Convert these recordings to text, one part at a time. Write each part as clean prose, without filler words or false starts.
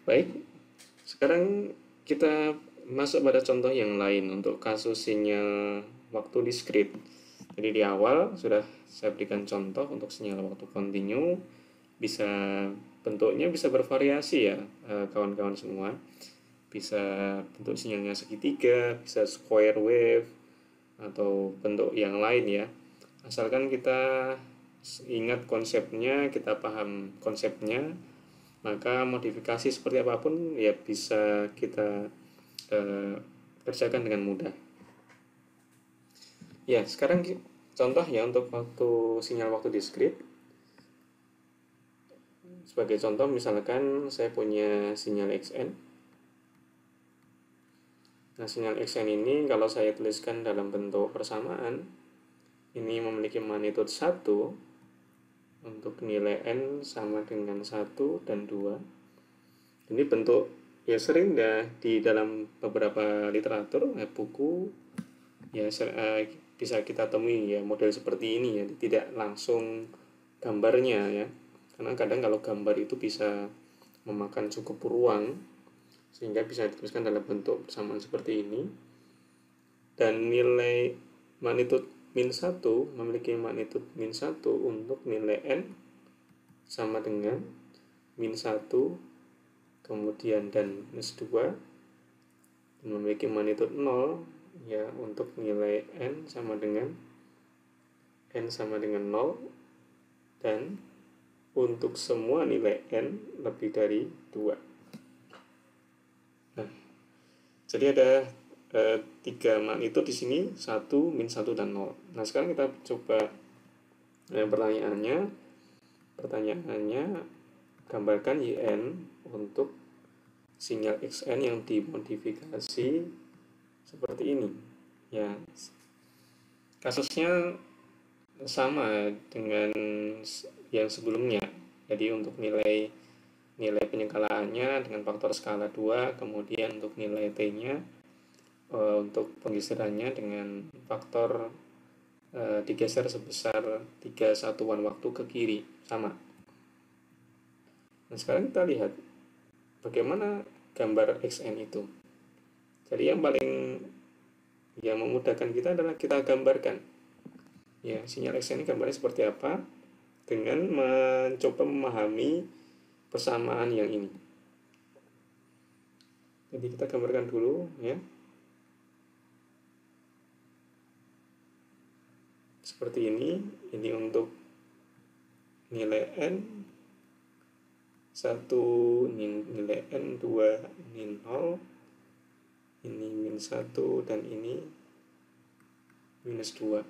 Baik, sekarang kita masuk pada contoh yang lain untuk kasus sinyal waktu discrete. Jadi di awal sudah saya berikan contoh untuk sinyal waktu kontinu, bisa bentuknya bisa bervariasi ya kawan-kawan semua. Bisa bentuk sinyalnya segitiga, bisa square wave, atau bentuk yang lain ya. Asalkan kita ingat konsepnya, kita paham konsepnya, maka modifikasi seperti apapun ya bisa kita kerjakan dengan mudah. Ya, sekarang contoh ya untuk sinyal waktu discrete. Sebagai contoh misalkan saya punya sinyal XN. Nah, sinyal XN ini kalau saya tuliskan dalam bentuk persamaan, ini memiliki magnitude 1 untuk nilai N sama dengan 1 dan 2. Ini bentuk ya sering dah di dalam beberapa literatur, buku ya bisa kita temui ya model seperti ini ya, tidak langsung gambarnya ya. Karena kadang kalau gambar itu bisa memakan cukup ruang sehingga bisa dituliskan dalam bentuk persamaan seperti ini. Dan nilai magnitude min 1 memiliki magnitude min 1 untuk nilai N sama dengan min 1 kemudian dan minus 2, dan memiliki magnitude 0 ya untuk nilai N sama dengan 0, dan untuk semua nilai N lebih dari 2. Nah, jadi ada 3 magnitude di sini, 1, min 1, dan 0. Nah, sekarang kita coba pertanyaannya gambarkan YN untuk sinyal XN yang dimodifikasi seperti ini. Ya, kasusnya sama dengan yang sebelumnya. Jadi untuk nilai penyekalaannya dengan faktor skala 2, kemudian untuk nilai T-nya untuk penggeserannya dengan faktor digeser sebesar 3 satuan waktu ke kiri, sama. Nah, sekarang kita lihat bagaimana gambar XN itu. Jadi yang paling memudahkan kita adalah kita gambarkan ya sinyal XN ini gambarnya seperti apa dengan mencoba memahami persamaan yang ini. Jadi kita gambarkan dulu ya. Seperti ini untuk nilai N 1, nilai N 2, ini 0, ini min 1, dan ini minus 2.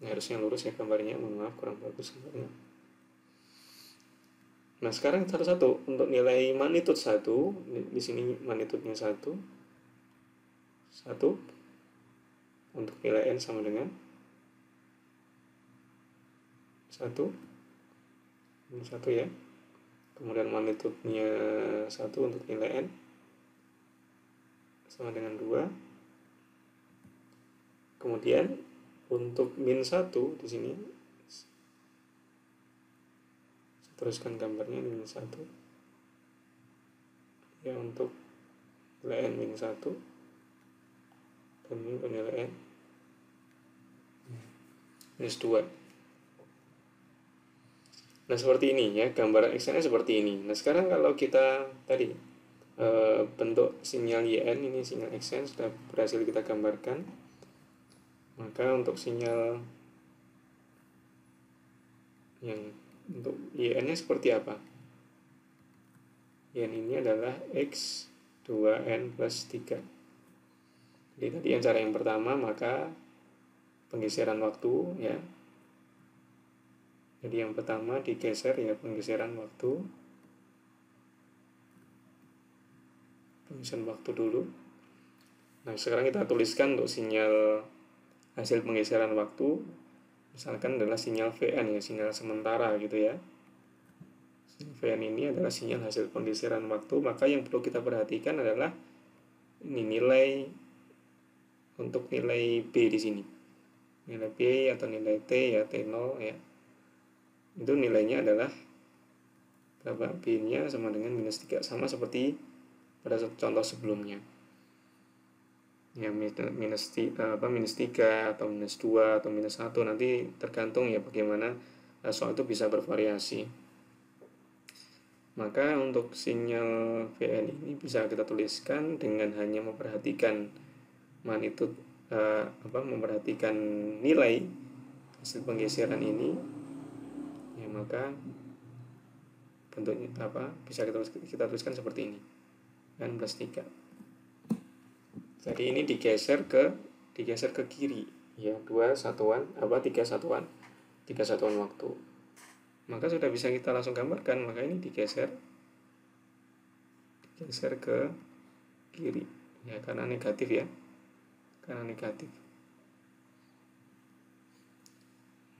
Nah, harusnya lurus ya gambarnya, mohon maaf kurang bagus gambarnya. Nah, sekarang satu-satu untuk nilai magnitude 1, di sini magnitudenya 1 untuk nilai N sama dengan 1 ya. Kemudian magnitudenya 1 untuk nilai N sama dengan 2. Kemudian untuk min 1 di sini saya teruskan gambarnya min 1 ya untuk nilai N min 1, dan ini untuk nilai N minus 2. Nah, seperti ini ya, gambaran XN seperti ini. Nah, sekarang kalau kita tadi bentuk sinyal YN, ini sinyal XN sudah berhasil kita gambarkan. Maka untuk sinyal yang untuk YN nya seperti apa? YN ini adalah X 2N plus 3. Jadi tadi yang cara yang pertama, maka penggeseran waktu ya. Jadi yang pertama digeser ya, penggeseran waktu. Penggeseran waktu dulu. Nah, sekarang kita tuliskan untuk sinyal hasil penggeseran waktu. Misalkan adalah sinyal VN ya, sinyal sementara gitu ya. Sinyal VN ini adalah sinyal hasil penggeseran waktu, maka yang perlu kita perhatikan adalah ini nilai untuk nilai B di sini. Nilai B atau nilai T ya, T0 ya. Itu nilainya adalah berapa? B-nya sama dengan minus 3, sama seperti pada contoh sebelumnya. Ya, minus 3 atau minus 2 atau minus 1, nanti tergantung ya bagaimana soal itu bisa bervariasi. Maka untuk sinyal Vn ini bisa kita tuliskan dengan hanya memperhatikan magnitude, memperhatikan nilai hasil penggeseran ini, ya maka bentuknya bisa kita tuliskan seperti ini, N plus 3. Jadi ini digeser ke kiri, ya, 3 satuan waktu. Maka sudah bisa kita langsung gambarkan, maka ini digeser ke kiri, ya, karena negatif ya,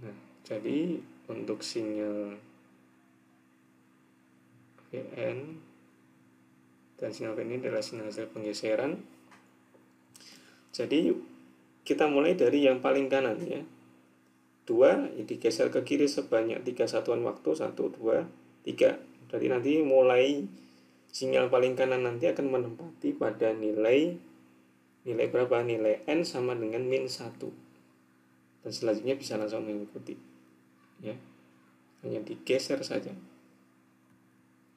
Nah, jadi untuk sinyal Vn dan sinyal Vn ini adalah sinyal hasil penggeseran. Jadi kita mulai dari yang paling kanan ya, 2 digeser ke kiri sebanyak 3 satuan waktu, 1, 2, 3. Berarti nanti mulai sinyal paling kanan nanti akan menempati pada nilai berapa? Nilai N sama dengan min 1. Dan selanjutnya bisa langsung mengikuti, ya, hanya digeser saja.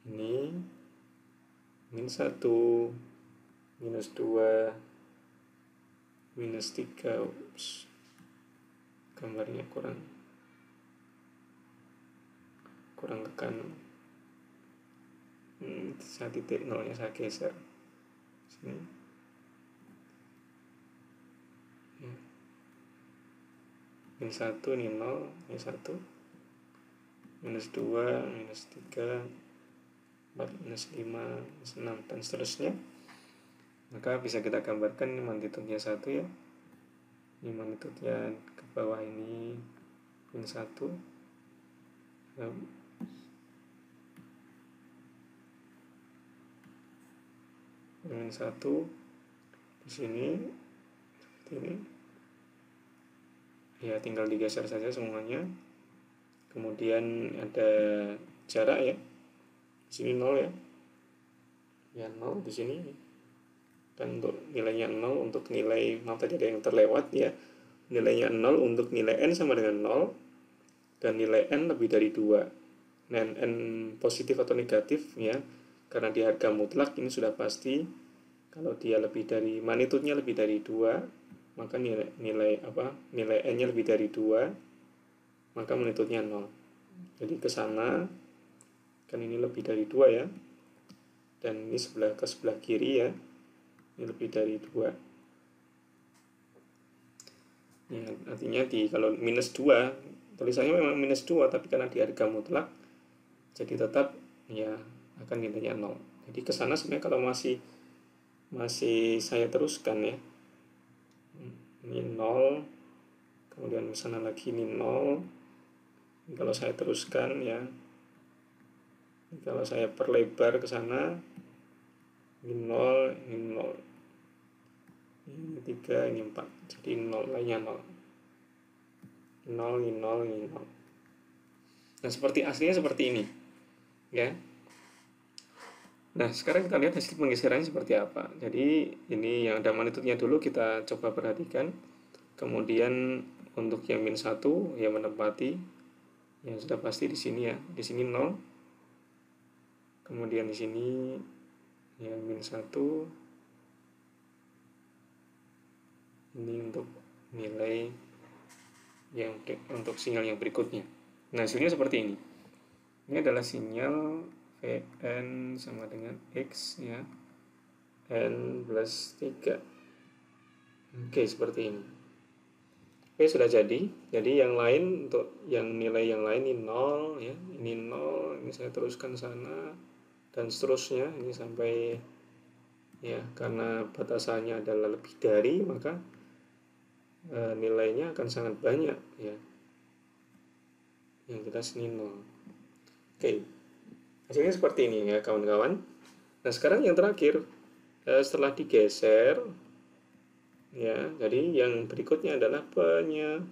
Ini min 1, minus 2, minus 3. Gambarnya kurang ke kanan. Saya titik nolnya saya geser sini. Min 1 ini 0, ini 1, minus 2, minus 3, 4, minus 5, minus 6, dan seterusnya. Maka bisa kita gambarkan ini magnitudenya 1 ya, ini magnitudenya ke bawah ini min 1, min 1 di sini seperti ini ya, tinggal digeser saja semuanya. Kemudian ada jarak ya, di sini 0 ya, 0 di sini, dan untuk nilainya 0 untuk nilai, maaf tadi ada yang terlewat ya, nilainya 0 untuk nilai N sama dengan 0 dan nilai N lebih dari 2. Nah, N positif atau negatif ya, karena di harga mutlak ini sudah pasti kalau dia lebih dari, magnitudenya lebih dari 2, maka nilai N-nya lebih dari 2, maka magnitudenya 0. Jadi ke sana kan ini lebih dari 2 ya, dan ini ke sebelah kiri ya, ini lebih dari 2 ya, artinya kalau minus 2 tulisannya memang minus 2, tapi karena di harga mutlak jadi tetap ya akan nilainya 0. Jadi ke sana sebenarnya kalau masih saya teruskan ya, ini 0, kemudian ke sana lagi ini 0. Kalau saya teruskan ya, kalau saya perlebar ke sana, ini 0, ini 0, ini 3, ini 4, jadi 0 lainnya 0, ini 0, ini 0. Nah, seperti aslinya seperti ini ya. Nah, sekarang kita lihat hasil penggeserannya seperti apa. Jadi ini yang ada magnitudenya dulu kita coba perhatikan. Kemudian untuk yang min 1 yang menempati yang sudah pasti di sini ya, di sini 0. Kemudian di sini ya min 1. Ini untuk nilai yang untuk sinyal yang berikutnya. Nah, hasilnya seperti ini. Ini adalah sinyal Vn sama dengan X ya, N plus 3. Oke, seperti ini. Oke, sudah jadi. Jadi yang lain, untuk yang nilai yang lain ini 0 ya, ini 0, ini saya teruskan sana dan seterusnya ini sampai ya, karena batasannya adalah lebih dari, maka nilainya akan sangat banyak ya. Yang kita sini 0. Oke. Hasilnya seperti ini ya kawan-kawan. Nah, sekarang yang terakhir setelah digeser ya, jadi yang berikutnya adalah penyekalaan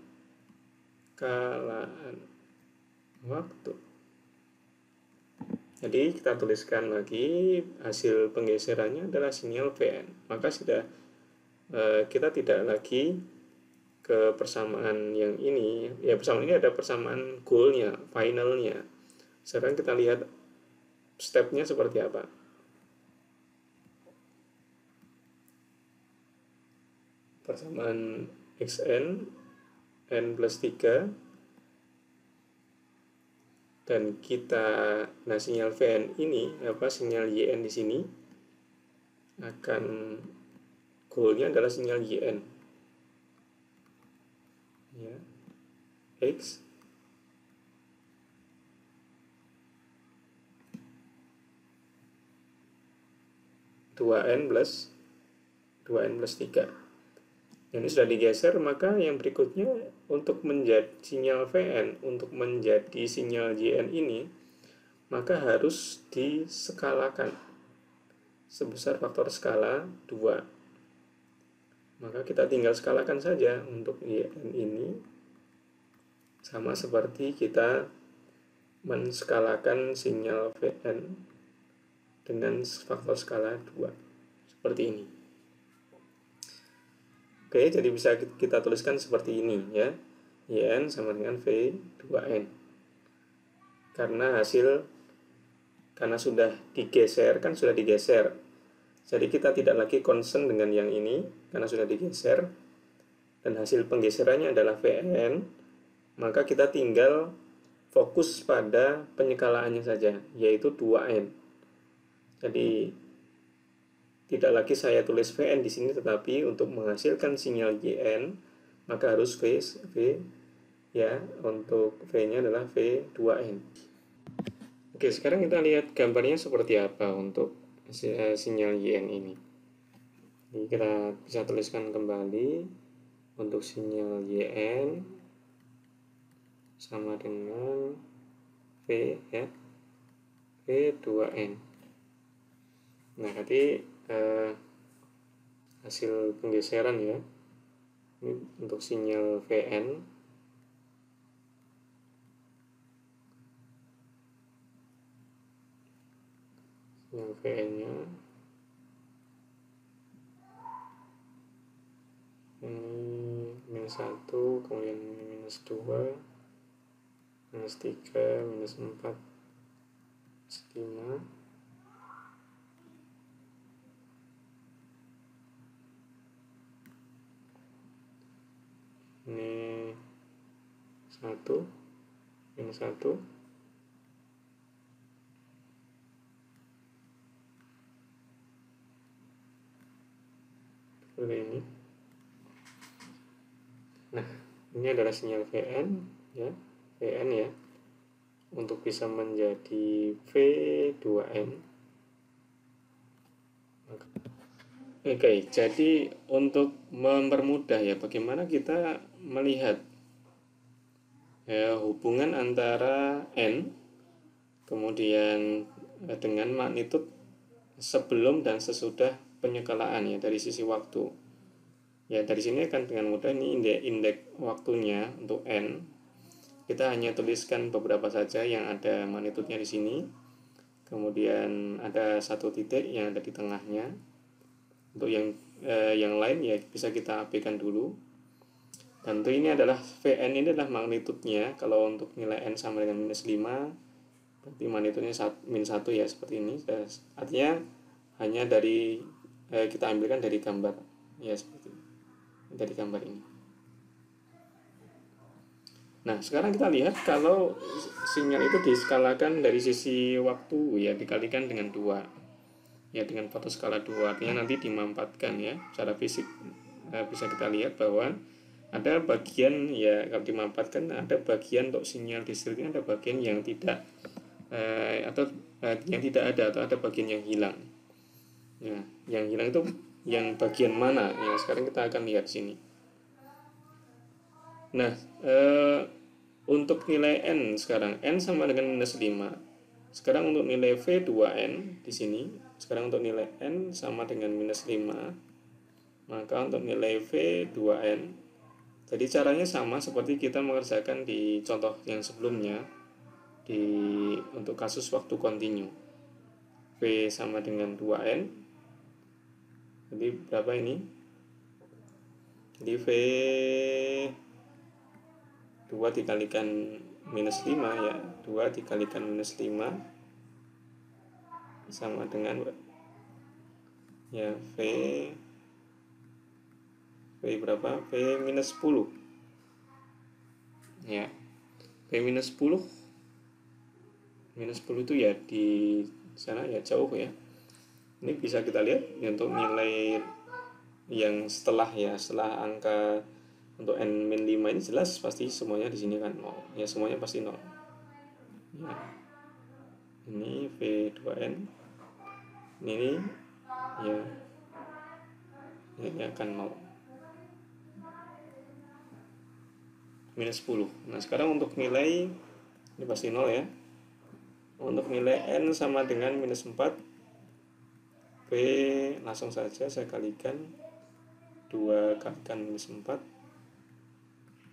waktu Jadi kita tuliskan lagi hasil penggeserannya adalah sinyal Vn. Maka sudah kita tidak lagi ke persamaan yang ini. Ya, persamaan ini ada persamaan goalnya, finalnya. Sekarang kita lihat stepnya seperti apa. Persamaan xn n plus 3 dan kita sinyal Vn ini sinyal Yn di sini akan goalnya adalah sinyal Yn ya, x n plus 3. Ini sudah digeser, maka yang berikutnya untuk menjadi sinyal Vn, untuk menjadi sinyal Yn ini, maka harus diskalakan sebesar faktor skala 2. Maka kita tinggal skalakan saja untuk Yn ini, sama seperti kita menskalakan sinyal Vn dengan faktor skala 2. Seperti ini. Oke, jadi bisa kita tuliskan seperti ini ya. Yn sama dengan V2N. Karena sudah digeser, kan sudah digeser. Jadi kita tidak lagi concern dengan yang ini karena sudah digeser dan hasil penggeserannya adalah Vn, maka kita tinggal fokus pada penyekalaannya saja, yaitu 2N. Jadi tidak lagi saya tulis Vn di sini, tetapi untuk menghasilkan sinyal Yn maka harus V ya, untuk V-nya adalah V2N. Oke, sekarang kita lihat gambarnya seperti apa untuk sinyal Yn ini. Jadi kita bisa tuliskan kembali untuk sinyal Yn sama dengan V ya, V2N. Nah, tadi hasil penggeseran ya, ini untuk sinyal Vn. Sinyal Vn nya ini minus 1, kemudian minus 2, minus 3, minus 4, minus 5. Ini 1, minus 1, seperti ini. Nah, ini adalah sinyal Vn ya, Vn ya, untuk bisa menjadi V2N. Oke, jadi untuk mempermudah ya, bagaimana kita melihat ya, hubungan antara N kemudian dengan magnitud sebelum dan sesudah penyekalaan ya, dari sisi waktu. Ya, dari sini kan dengan mudah ini indeks waktunya untuk N. Kita hanya tuliskan beberapa saja yang ada magnitudnya di sini. Kemudian ada satu titik yang ada di tengahnya. Untuk yang lain ya bisa kita abaikan dulu. Dan untuk ini adalah Vn ini adalah magnitudnya. Kalau untuk nilai N sama dengan minus 5, berarti magnitudnya min 1 ya, seperti ini. Artinya hanya dari kita ambilkan dari gambar ya, seperti ini, dari gambar ini. Nah, sekarang kita lihat kalau sinyal itu diskalakan dari sisi waktu ya, dikalikan dengan 2 ya, dengan faktor skala 2, artinya nanti dimampatkan ya, secara fisik bisa kita lihat bahwa ada bagian ya, kalau dimampatkan ada bagian untuk sinyal diskretnya, ada bagian yang tidak atau yang tidak ada, atau ada bagian yang hilang ya. Yang hilang itu yang bagian mana ya, sekarang kita akan lihat sini. Nah, untuk nilai N sekarang, N sama dengan minus 5. Sekarang untuk nilai V2N di sini, sekarang untuk nilai N sama dengan minus 5, maka untuk nilai V2N, jadi caranya sama seperti kita mengerjakan di contoh yang sebelumnya, di untuk kasus waktu kontinu. V sama dengan 2N. Jadi berapa ini? Jadi V 2 dikalikan minus 5 ya. 2 dikalikan minus 5 sama dengan ya V berapa? V minus 10 ya. V minus 10 itu ya di sana ya jauh ya. Ini bisa kita lihat ya, untuk nilai yang setelah angka untuk n-5 ini jelas pasti semuanya di sini kan 0 ya, semuanya pasti 0 ya. Ini V2N ini ya, ini akan 0 minus 10. Nah sekarang untuk nilai ini pasti 0 ya. Untuk nilai n sama dengan minus 4, V langsung saja saya kalikan 2 kalikan minus 4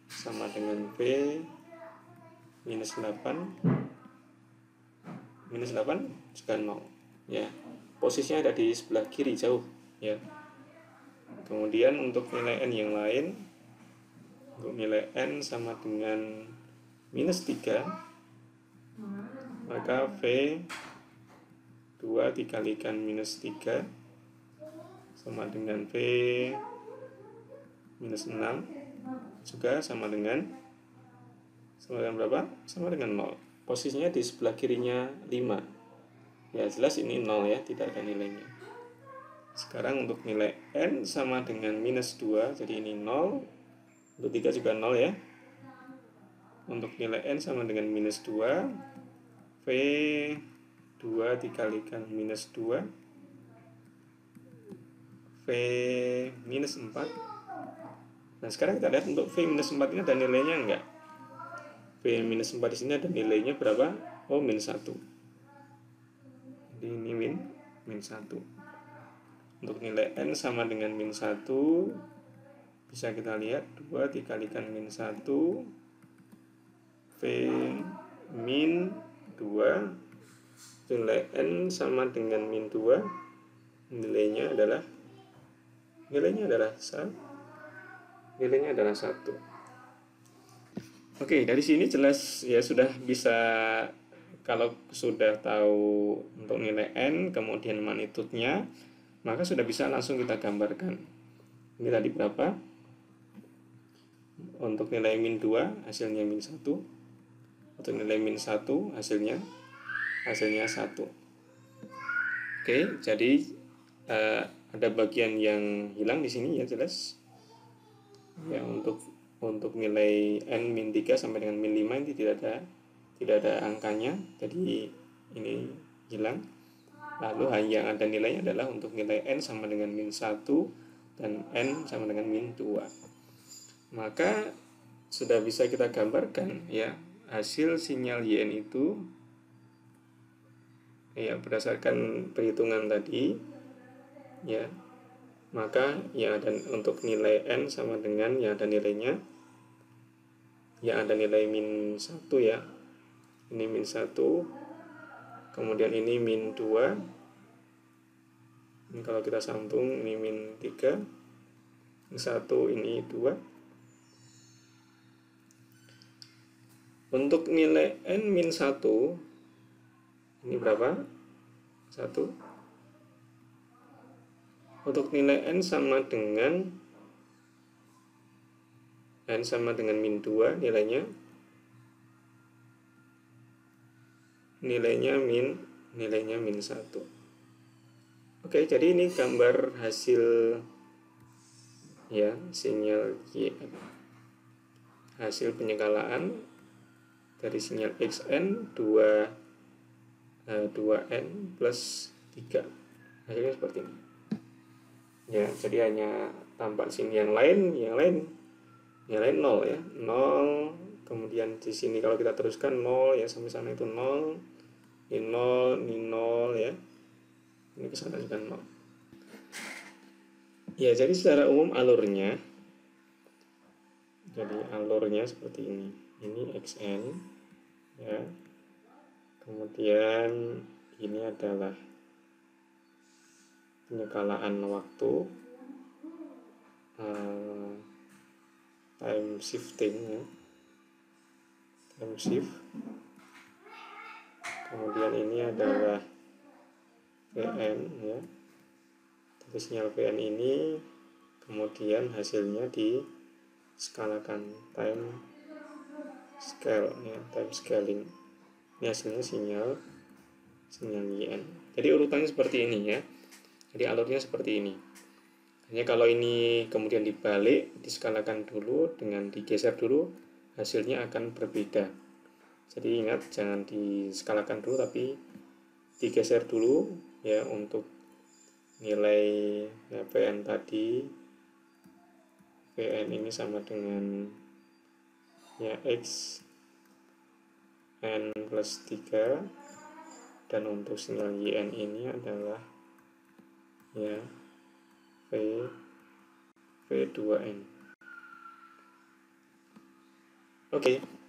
sama dengan V minus 8 juga 0 ya. Posisinya ada di sebelah kiri jauh ya. Kemudian untuk nilai n yang lain, untuk nilai n sama dengan minus 3, maka V 2 dikalikan minus 3 sama dengan V minus 6 juga sama dengan berapa? Sama dengan 0. Posisinya di sebelah kirinya 5 ya, jelas ini 0 ya, tidak ada nilainya. Sekarang untuk nilai n sama dengan minus 2, jadi ini 0. Untuk 3 juga 0 ya. Untuk nilai n sama dengan minus 2, V 2 dikalikan minus 2, V minus 4. Nah sekarang kita lihat untuk V minus 4 ini ada nilainya enggak? V minus 4 di sini ada nilainya berapa? Oh, min 1. Jadi ini min 1. Untuk nilai n sama dengan min 1, bisa kita lihat 2 dikalikan min 1, V min 2, nilai n sama dengan min 2, nilainya adalah 1. Oke, dari sini jelas ya, sudah bisa, kalau sudah tahu untuk nilai n kemudian magnitudenya, maka sudah bisa langsung kita gambarkan. Ini tadi berapa? Untuk nilai min 2 hasilnya min 1. Untuk nilai min 1 hasilnya 1. Oke, jadi ada bagian yang hilang di sini ya, jelas. Ya, untuk nilai n min 3 sampai dengan min 5 ini tidak ada angkanya, jadi ini hilang. Lalu yang ada nilainya adalah untuk nilai n sama dengan min 1 dan n sama dengan min 2. Maka sudah bisa kita gambarkan ya, hasil sinyal YN itu ya berdasarkan perhitungan tadi ya. Maka yang ada untuk nilai n sama dengan yang ada nilainya, yang ada nilai min 1 ya. Ini min 1, kemudian ini min 2. Ini kalau kita sambung, ini min 3, min 1, ini 2. Untuk nilai n min 1, ini berapa? 1. Untuk nilai n sama dengan min 2, nilainya min 1. Oke, jadi ini gambar hasil ya, sinyal Y, hasil penyekalaan dari sinyal XN 2N plus 3. Hasilnya seperti ini. Ya, jadi hanya tampak sini, yang lain 0 ya. 0, kemudian di sini kalau kita teruskan 0 ya, sampai sana itu 0. Ini 0 ya. Ini ke sana juga 0. Ya, jadi secara umum alurnya seperti ini. Ini XN ya. Kemudian Kemudian ini adalah penyekalaan waktu, time shifting ya, time shift. Kemudian ini adalah Vn ya, jadi sinyal Vn ini kemudian hasilnya diskalakan time scale ya, time scaling. Ini hasilnya sinyal Yn. Jadi urutannya seperti ini ya. Jadi alurnya seperti ini. Hanya kalau ini kemudian dibalik, diskalakan dulu dengan digeser dulu, hasilnya akan berbeda. Jadi ingat, jangan diskalakan dulu tapi digeser dulu ya untuk nilai ya, Pn tadi. Pn ini sama dengan ya X N plus 3, dan untuk sinyal Yn ini adalah ya V2N. Oke.